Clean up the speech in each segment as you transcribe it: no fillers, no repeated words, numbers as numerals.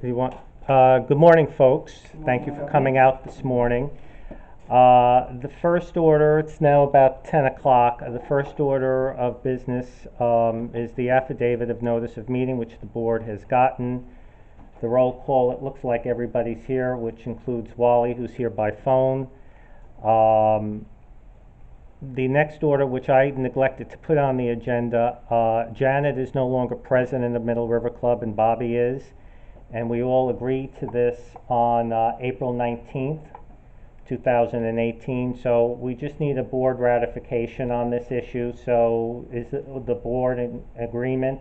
Good morning, folks. Thank you for coming out this morning. The first order, it's now about 10 o'clock. The first order of business is the affidavit of notice of meeting, which the board has gotten. The roll call, it looks like everybody's here, which includes Wally, who's here by phone. The next order, which I neglected to put on the agenda, Janet is no longer present in the Middle River Club, and Bobby is. And we all agreed to this on April 19th, 2018. So we just need a board ratification on this issue. So is the board in agreement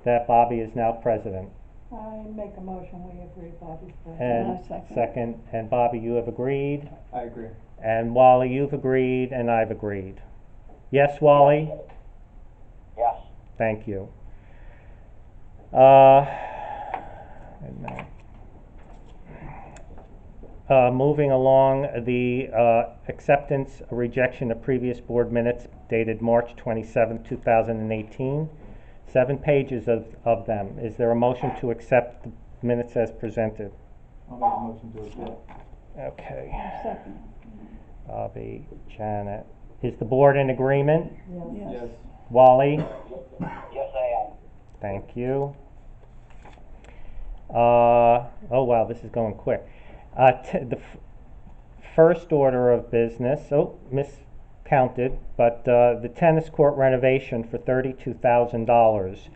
that Bobby is now president? I make a motion, we agree Bobby's And president. second, and Bobby, you have agreed? I agree. And Wally, you've agreed, and I've agreed. Yes, Wally? Yes. Thank you. Moving along, the acceptance or rejection of previous board minutes dated March 27, 2018. 7 pages of them. Is there a motion to accept the minutes as presented? I'll make a motion to accept. Okay. Second. Bobby, Janet. Is the board in agreement? Yes. Yes. Wally? Yes, I am. Thank you. Oh wow, this is going quick. The first order of business, miscounted, but the tennis court renovation for $32,000.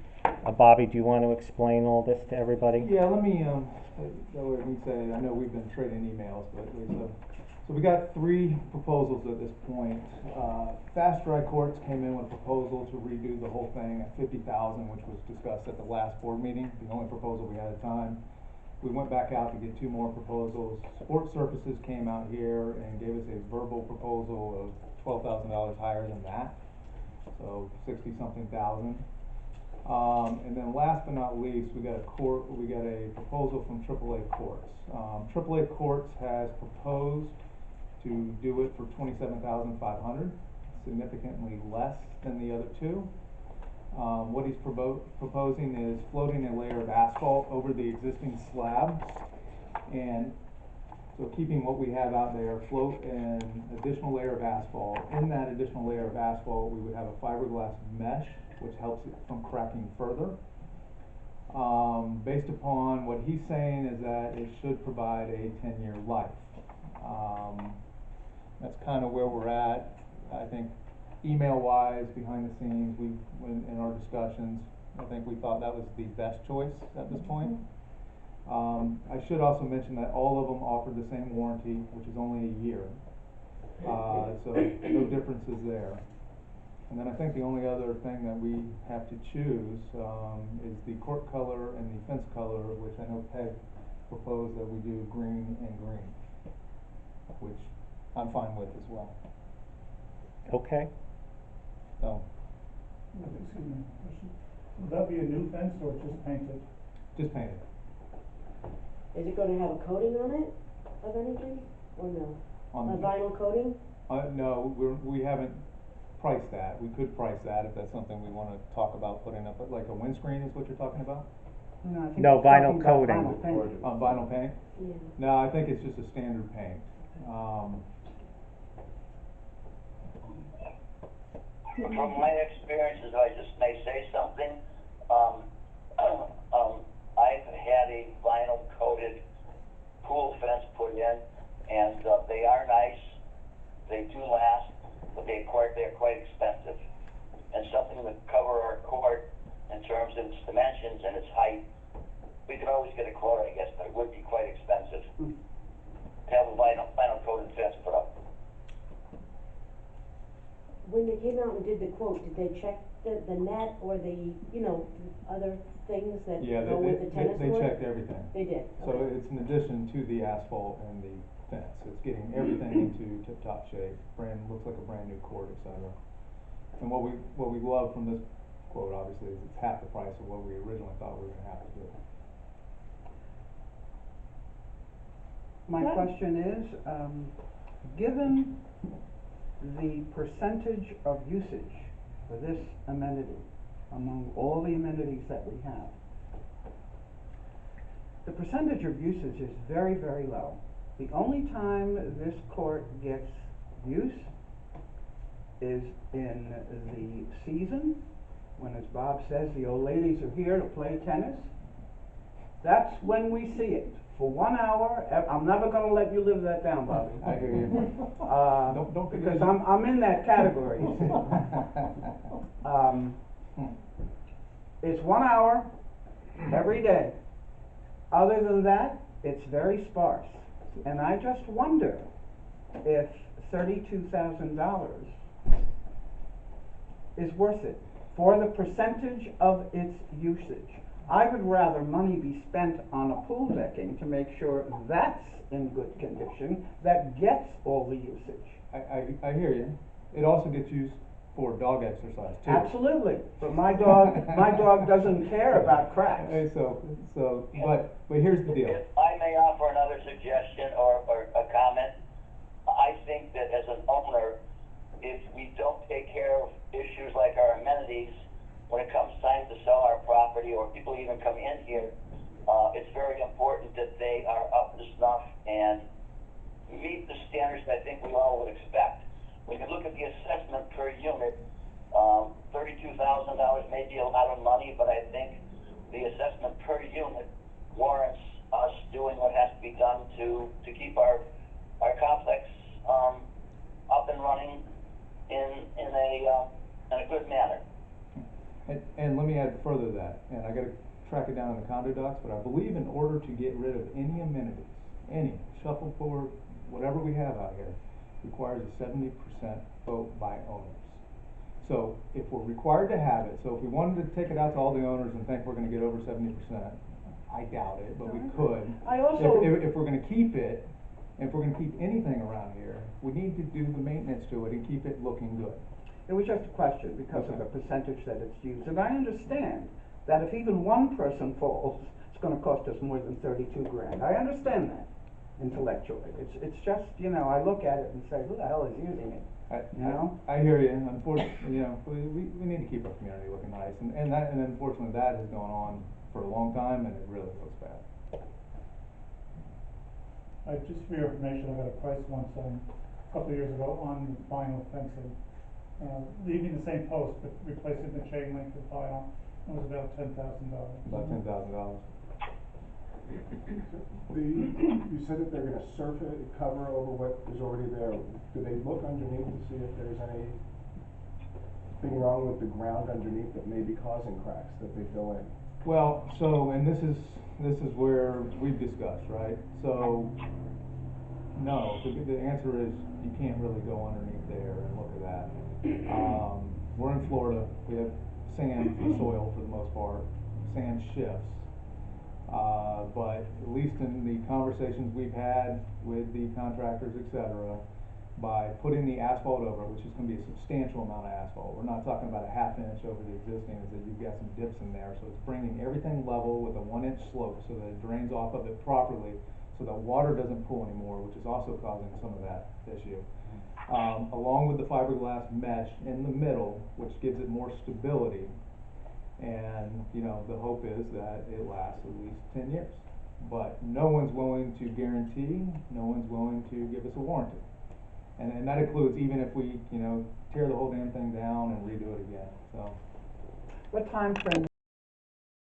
Bobby, do you want to explain all this to everybody? Yeah, let me, that way we say, I know we've been trading emails, but so we got 3 proposals at this point. Fast Dry Courts came in with a proposal to redo the whole thing at $50,000, which was discussed at the last board meeting, the only proposal we had at the time. We went back out to get 2 more proposals. Sports Surfaces came out here and gave us a verbal proposal of $12,000 higher than that, so 60-something thousand. And then last but not least, we got a proposal from AAA Courts. AAA Courts has proposed to do it for $27,500, significantly less than the other 2. What he's proposing is floating a layer of asphalt over the existing slab, and so keeping what we have out there, float an additional layer of asphalt. In that additional layer of asphalt, we would have a fiberglass mesh, which helps it from cracking further. Based upon what he's saying is that it should provide a 10-year life. That's kind of where we're at. I think email-wise, behind the scenes, in our discussions, I think we thought that was the best choice at this point. I should also mention that all of them offer the same warranty, which is only a year. So no differences there. And then I think the only other thing that we have to choose is the court color and the fence color, which I know Peg proposed that we do green and green, which I'm fine with as well. Okay. So, Excuse me, question. Will that be a new fence or just painted? just paint it. Is it gonna have a coating on it of anything, or no? On A the- vinyl coating? No, we haven't priced that. We could price that if that's something we wanna talk about putting up, but like a windscreen is what you're talking about? No, I think No, he's talking vinyl about coating. vinyl paint. Vinyl paint? Yeah. No, I think it's just a standard paint. From my experiences, I just may say something. I've had a vinyl coated pool fence put in, and they are nice. They do last, but they're quite expensive. And something to cover our court in terms of its dimensions and its height. We could always get a quote, I guess, but it would be quite expensive to have a vinyl coated fence put up. When they came out and did the quote, did they check the net or the, other things that Yeah, go with the tennis they court? checked everything. They did, So okay. it's in addition to the asphalt and the fence. It's getting everything into tip-top shape. Looks like a brand new court, et cetera. And what we love from this quote, obviously, is it's half the price of what we originally thought we were gonna have to do. My question is, given the percentage of usage for this amenity among all the amenities that we have, the percentage of usage is very, very low. The only time this court gets use is in the season, when, as Bob says, the old ladies are here to play tennis. That's when we see it. For 1 hour, I'm never gonna let you live that down, Bobby. I hear you. Don't forget. Because I'm in that category, you see. It's 1 hour every day. Other than that, it's very sparse. And I just wonder if $32,000 is worth it for the percentage of its usage. I would rather money be spent on a pool decking to make sure that's in good condition, that gets all the usage. I hear you. It also gets used for dog exercise too. Absolutely, but my dog doesn't care about cracks. Hey, but here's the deal. If I may offer another suggestion or a comment, I think that as an owner, if we don't take care of issues like our amenities, when it comes time to sell our property or people even come in here, it's very important that they are up to snuff and meet the standards that I think we all would expect. When you look at the assessment per unit, $32,000 may be a lot of money, but I think the assessment per unit warrants us doing what has to be done to keep our complex up and running in a good manner. And let me add further to that, and I gotta track it down in the condo docs, but I believe in order to get rid of any amenities, any shuffleboard, whatever we have out here, requires a 70% vote by owners. So if we're required to have it, so if we wanted to take it out to all the owners and think we're gonna get over 70%, I doubt it, but we could. I also- If we're gonna keep it, and if we're gonna keep anything around here, we need to do the maintenance to it and keep it looking good. It was just a question because of the percentage that it's used. And I understand that if even one person falls, it's gonna cost us more than 32 grand. I understand that intellectually. It's just, you know, I look at it and say, who the hell is using it? You know? I hear you. Unfortunately, you know, we need to keep our community looking nice, and unfortunately that has gone on for a long time, and it really looks bad. Just for your information, I got a price once, a couple of years ago on vinyl fencing. Leaving the same post, but replacing the chain link with vinyl, it was about $10,000. About $10,000. You said that they're gonna surface cover over what is already there. Do they look underneath to see if there's anything wrong with the ground underneath that may be causing cracks that they fill in? Well, so, and this is where we've discussed, right? So, no, the answer is you can't really go underneath there and look at that. We're in Florida, we have sand soil for the most part, sand shifts. But at least in the conversations we've had with the contractors, et cetera, by putting the asphalt over, which is gonna be a substantial amount of asphalt, we're not talking about a half inch over the existing, is that you've got some dips in there, so it's bringing everything level with a 1-inch slope so that it drains off of it properly, so that water doesn't pool anymore, which is also causing some of that issue. Along with the fiberglass mesh in the middle, which gives it more stability, and, you know, the hope is that it lasts at least 10 years. But no one's willing to guarantee, no one's willing to give us a warranty. And that includes even if we, you know, tear the whole damn thing down and redo it again, so. What time frame